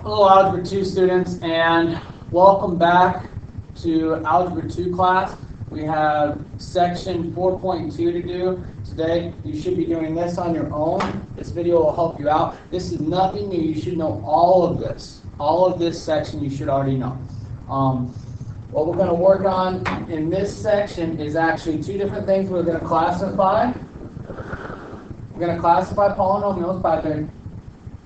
Hello Algebra 2 students, and welcome back to Algebra 2 class. We have section 4.2 to do today. You should be doing this on your own. This video will help you out. This is nothing new. You should know all of this. All of this section you should already know. What we're going to work on in this section is actually two different things we're going to classify. We're going to classify polynomials by their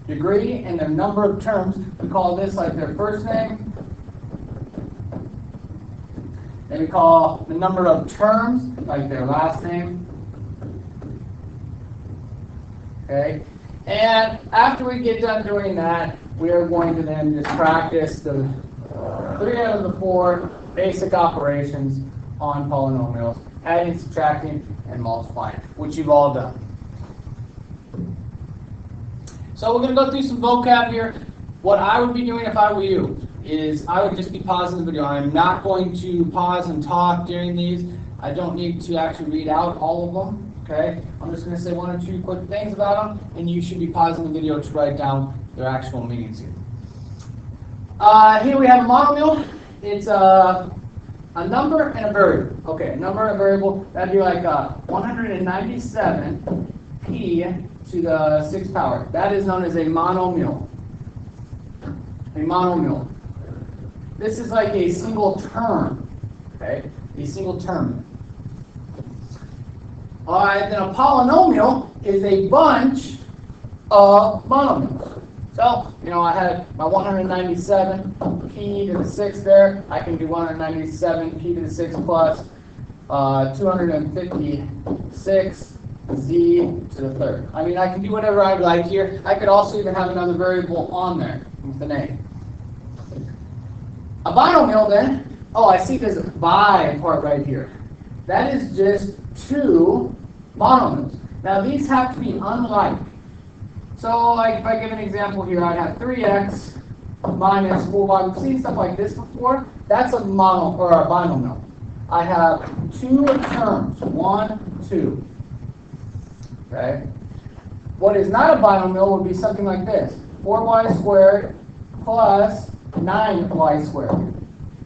degree and their number of terms. We call this like their first name. Then we call the number of terms like their last name. Okay. And after we get done doing that, we are going to then just practice the 3 out of the 4 basic operations on polynomials: adding, subtracting, and multiplying, which you've all done. So we're going to go through some vocab here. What I would be doing if I were you is I would just be pausing the video. I'm not going to pause and talk during these. I don't need to actually read out all of them. Okay? I'm just going to say 1 or 2 quick things about them, and you should be pausing the video to write down their actual meanings here. Here we have a monomial. It's a number and a variable. Okay, a number and a variable. That'd be like 197p to the 6th power. That is known as a monomial. A monomial. This is like a single term. Okay, a single term. All right, then a polynomial is a bunch of monomials. So, I had my 197p to the 6th there. I can do 197p to the 6th plus 256 z to the 3rd. I mean, I can do whatever I like here. I could also even have another variable on there with an a. A binomial then, I see there's a bi part right here. That is just 2 monomials. Now these have to be unlike. So like if I give an example here, I'd have 3x minus 4y. We've seen stuff like this before. That's a mono or a binomial. I have 2 terms, 1, 2. Okay. What is not a binomial would be something like this: 4y squared plus 9y squared.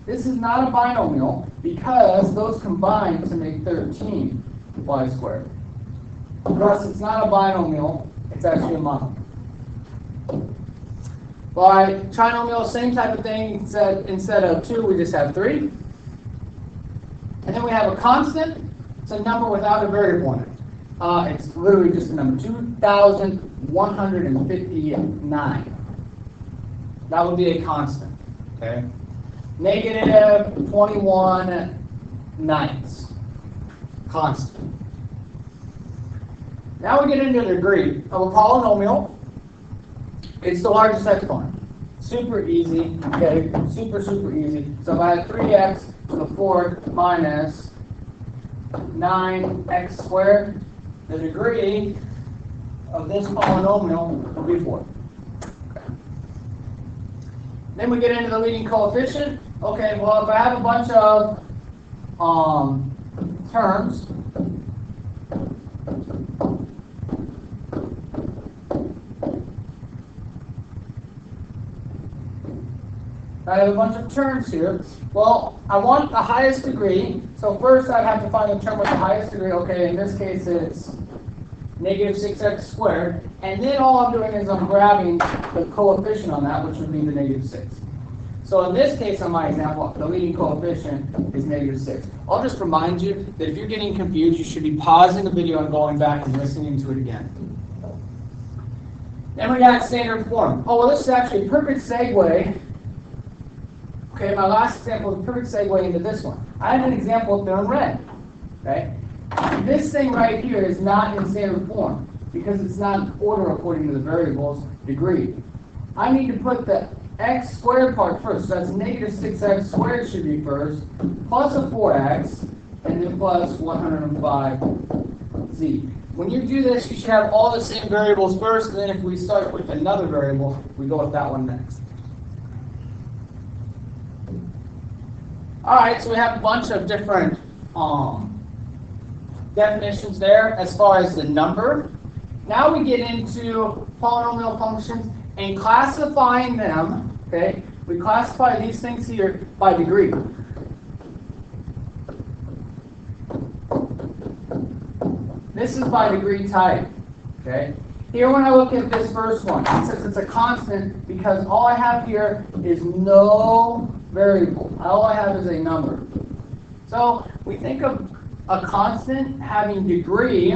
This is not a binomial because those combine to make 13y squared. Thus, it's not a binomial, it's actually a monomial. By trinomial, same type of thing. Instead of 2, we just have 3. And then we have a constant. It's a number without a variable in it. It's literally just a number, 2,159. That would be a constant. Okay. Negative 21 ninths. Constant. Now we get into the degree of a polynomial. It's the largest exponent. Super easy. Okay. Super easy. So if I have 3x to the 4th minus 9x squared, the degree of this polynomial will be 4. Okay. Then we get into the leading coefficient. Okay, well, if I have a bunch of terms, here. Well, I want the highest degree. So first I'd have to find the term with the highest degree. Okay, in this case it's negative 6x squared. And then all I'm doing is I'm grabbing the coefficient on that, which would be the negative 6. So in this case, on my example, the leading coefficient is negative 6. I'll just remind you that if you're getting confused, you should be pausing the video and going back and listening to it again. Then we got standard form. Oh, well, this is actually a perfect segue. Okay, my last example is a perfect segue into this one. I have an example up there in red. Okay? This thing right here is not in standard form because it's not in order according to the variable's degree. I need to put the x squared part first. So that's negative 6x squared should be first, plus a 4x, and then plus 105z. When you do this, you should have all the same variables first, and then if we start with another variable, we go with that one next. All right, so we have a bunch of different definitions there as far as the number. Now we get into polynomial functions and classifying them, okay? We classify these things here by degree. This is by degree type, okay? Here when I look at this first one, it says it's a constant because all I have here is no variable. All I have is a number. So we think of a constant having degree,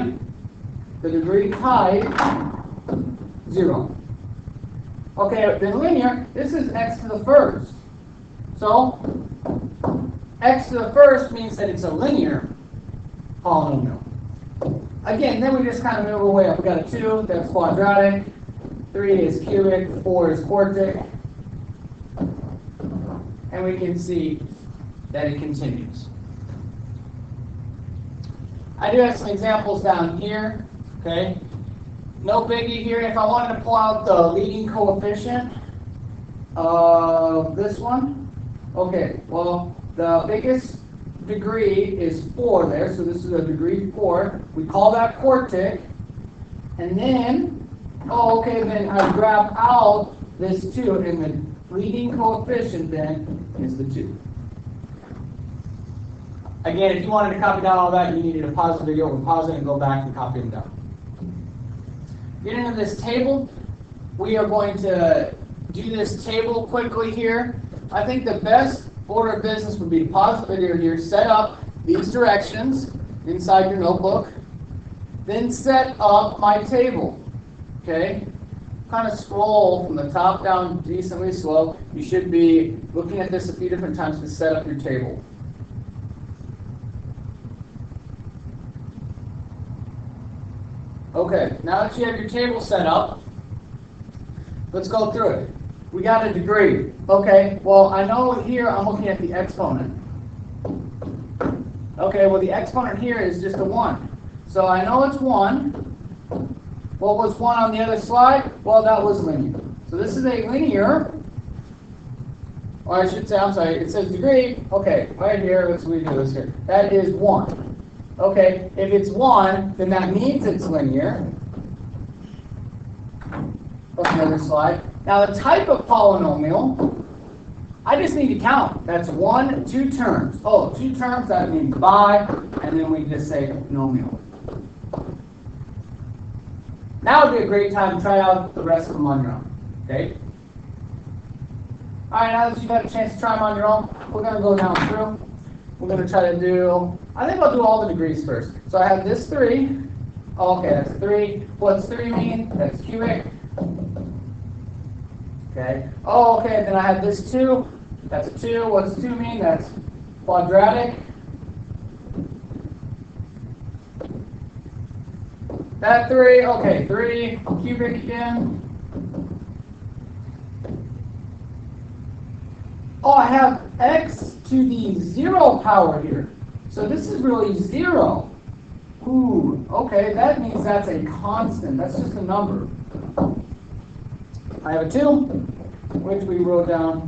the degree type, 0. Okay, then linear, this is x to the first. So x to the first means that it's a linear polynomial. Again, then we just kind of move our way up. We got a 2, that's quadratic, 3 is cubic, 4 is quartic, and we can see that it continues. I do have some examples down here, okay? No biggie here. If I wanted to pull out the leading coefficient of this one, okay, well, the biggest degree is 4 there, so this is a degree 4. We call that quartic, and then, then I grab out this 2, and the leading coefficient then is the 2. Again, if you wanted to copy down all that, you needed to pause the video or pause it and go back and copy them down. Getting into this table, we are going to do this table quickly here. I think the best order of business would be to pause the video here, set up these directions inside your notebook, then set up my table. Okay? Kind of scroll from the top down decently slow. You should be looking at this a few different times to set up your table. Okay, now that you have your table set up, let's go through it. We got a degree. Okay, well, I know here I'm looking at the exponent. Okay, well, the exponent here is just a 1. So I know it's 1. What was 1 on the other slide? Well, that was linear. So this is a linear, or I should say, I'm sorry, it says degree. Okay, right here, let's redo this here. That is 1. Okay, if it's 1, then that means it's linear. On the other slide. Now the type of polynomial, I just need to count. That's 1, 2 terms. Oh, 2 terms, that means by, and then we just say nomial. Now would be a great time to try out the rest of them on your own. Okay? Alright, now that you've had a chance to try them on your own, we're going to go down through. We're going to try to do, I think I'll do all the degrees first. So I have this 3. Okay, that's 3. What's 3 mean? That's cubic. Okay. Oh, okay, then I have this 2. That's a 2. What's 2 mean? That's quadratic. That 3, okay, 3, cubic again. Oh, I have x to the 0 power here. So this is really 0. Ooh, okay, that means that's a constant. That's just a number. I have a 2, which we wrote down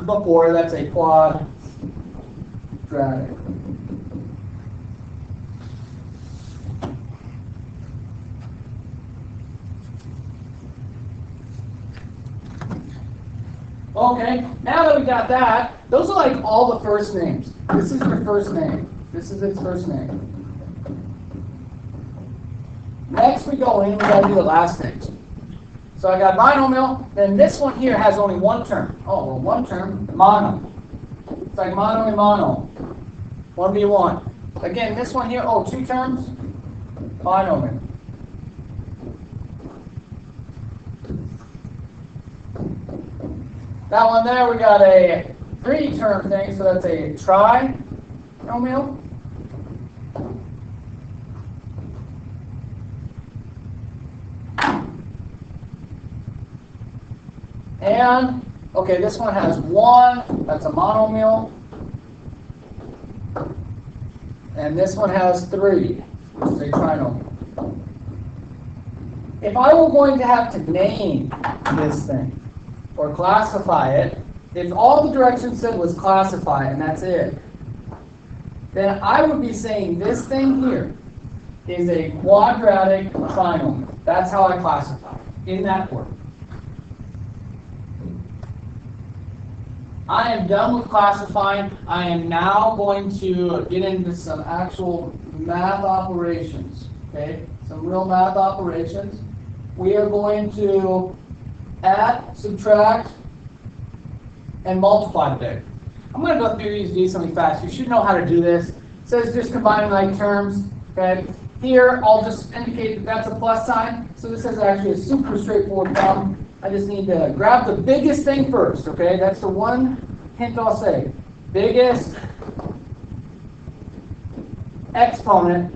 before. That's a quadratic. Okay, now that we got that, those are like all the first names. This is your first name. This is its first name. Next we go in, we got to do the last names. So I got binomial, then this one here has only 1 term. Oh, well, 1 term, mono. It's like mono and mono. 1v1. Again, this one here, 2 terms, binomial. That one there, we got a 3-term thing, so that's a trinomial. And, okay, this one has 1, that's a monomial. And this one has 3, which is a trinomial. If I were going to have to name this thing, or classify it, if all the directions said was classify and that's it, then I would be saying this thing here is a quadratic trinomial. That's how I classify, in that order. I am done with classifying. I am now going to get into some actual math operations, okay? Some real math operations. We are going to add, subtract, and multiply today. I'm going to go through these decently fast. You should know how to do this. It says just combining like terms, okay? Here, I'll just indicate that that's a plus sign. So this is actually a super straightforward problem. I just need to grab the biggest thing first, okay? That's the one hint I'll say. Biggest exponent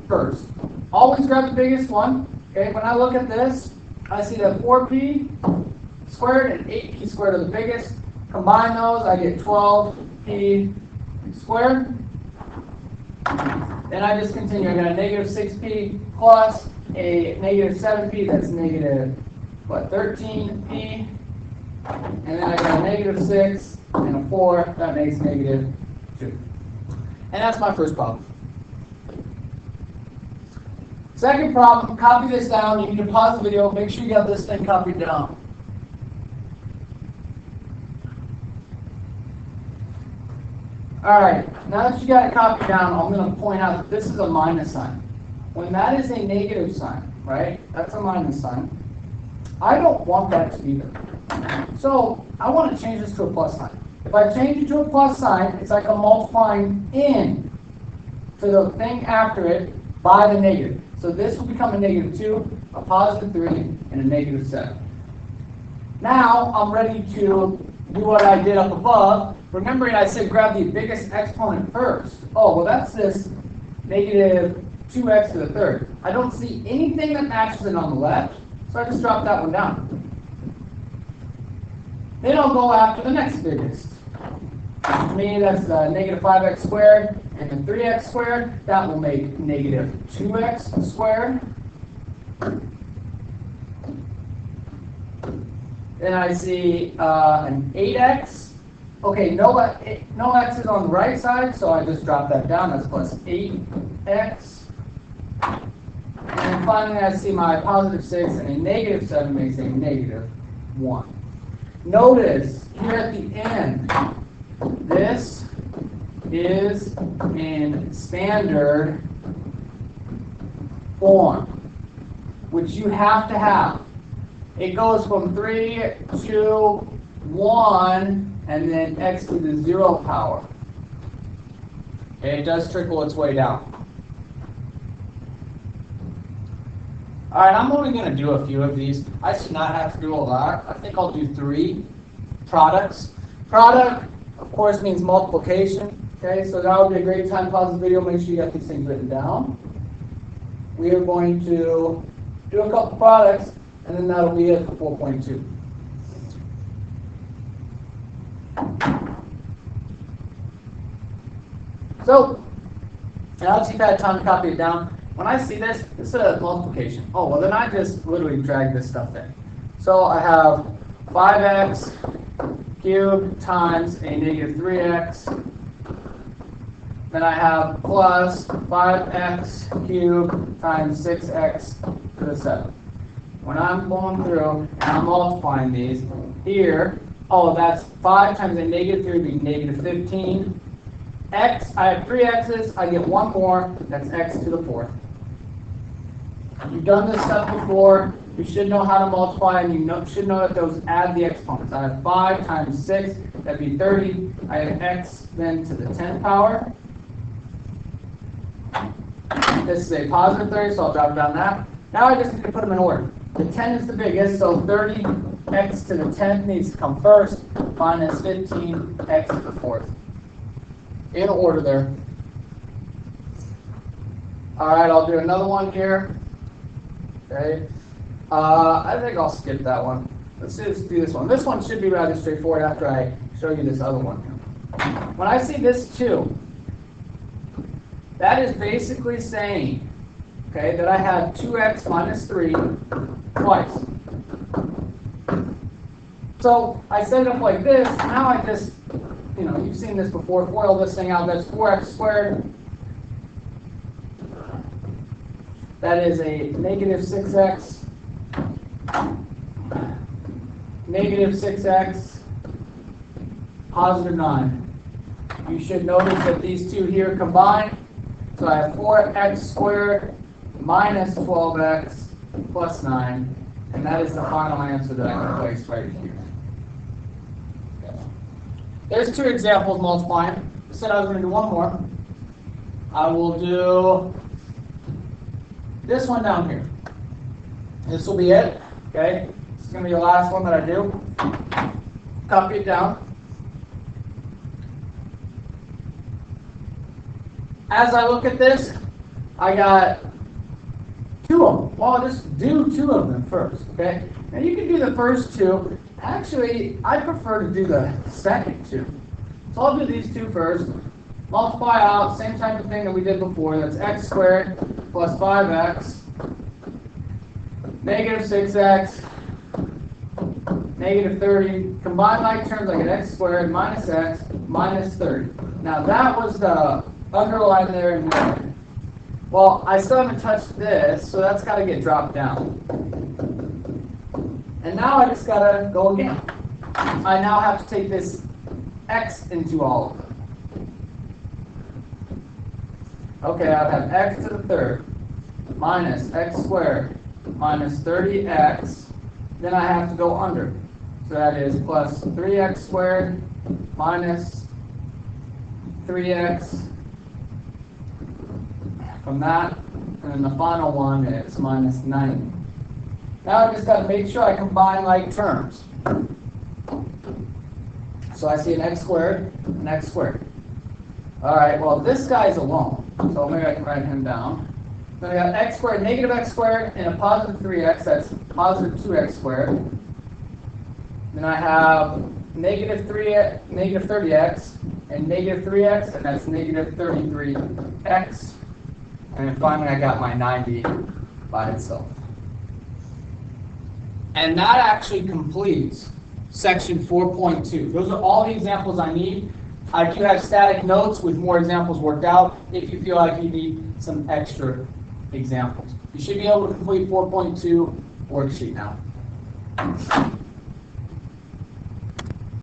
first. Always grab the biggest one, okay? When I look at this, I see that 4p squared and 8p squared are the biggest. Combine those, I get 12p squared. Then I just continue. I got a negative 6p plus a negative 7p, that's negative, what, 13p. And then I got a negative 6 and a 4, that makes negative 2. And that's my first problem. Second problem, copy this down. You can pause the video, make sure you got this thing copied down. Alright, now that you got it copied down, I'm going to point out that this is a minus sign. When that is a negative sign, right, that's a minus sign, I don't want that to be there. So, I want to change this to a plus sign. If I change it to a plus sign, it's like I'm multiplying in to the thing after it by the negative. So this will become a negative 2, a positive 3, and a negative 7. Now, I'm ready to do what I did up above. Remembering I said grab the biggest exponent first. Oh, well that's this negative 2x to the third. I don't see anything that matches it on the left, so I just drop that one down. Then I'll go after the next biggest. To me, that's negative 5x squared and then 3x squared. That will make negative 2x squared. Then I see an 8x. Okay, no x is on the right side, so I just drop that down. That's plus 8x. And then finally, I see my positive 6 and a negative 7 makes a negative 1. Notice here at the end, this is in standard form, which you have to have. It goes from 3 to 1 and then x to the 0 power. Okay, it does trickle its way down. Alright, I'm only going to do a few of these. I should not have to do a lot. I think I'll do 3 products. Product, of course, means multiplication. Okay, so that would be a great time to pause the video. Make sure you got these things written down. We are going to do a couple products, and then that'll be it for 4.2. So, now that you've had time to copy it down, when I see this, this is a multiplication. Oh, well then I just literally drag this stuff in. So I have 5x cubed times a negative 3x. Then I have plus 5x cubed times 6x to the 7. When I'm going through and I'm multiplying these, here, oh, that's 5 times a negative 3 would be negative 15. X, I have 3 x's, I get one more, that's x to the 4th. You've done this stuff before, you should know how to multiply, and you should know that those add the exponents. I have 5 times 6, that'd be 30. I have x then to the 10th power. This is a positive 30, so I'll drop down that. Now I just need to put them in order. The 10 is the biggest, so 30x to the 10th needs to come first, minus 15x to the 4th. In order there. Alright, I'll do another one here. Okay. I think I'll skip that one. Let's just do this one. This one should be rather straightforward after I show you this other one. When I see this 2, that is basically saying, okay, that I have 2x minus 3 twice. So I set it up like this. Now I just, you've seen this before. FOIL this thing out. That's 4x squared That is a negative 6x, negative 6x, positive 9. You should notice that these two here combine. So I have 4x squared minus 12x plus 9. And that is the final answer that I can place right here. There's two examples multiplying. I said I was going to do one more. I will do this one down here. This will be it. Okay? This is going to be the last one that I do. Copy it down. As I look at this, I got two of them. Well, I'll just do two of them first. Okay? Now you can do the first two. Actually, I prefer to do the second two. So I'll do these two first. Multiply out, same type of thing that we did before. That's x squared plus 5x, negative 6x, negative 30. Combine like terms, I get x squared minus x minus 30. Now that was the underline there in there. Well, I still haven't touched this, so that's got to get dropped down. And now I just got to go again. I now have to take this x into all of them. Okay, I have x to the third minus x squared minus 30x. Then I have to go under. So that is plus 3x squared minus 3x from that. And then the final one is minus 90. Now I just got to make sure I combine like terms. So I see an x squared and x squared. All right, well, this guy's alone. So maybe I can write him down. Then I got x squared, negative x squared, and a positive 3x. That's positive 2x squared. Then I have negative 30x, and negative 3x, and that's negative 33x. And then finally I got my 90 by itself. And that actually completes section 4.2. Those are all the examples I need. I do have static notes with more examples worked out if you feel like you need some extra examples. You should be able to complete 4.2 worksheet now.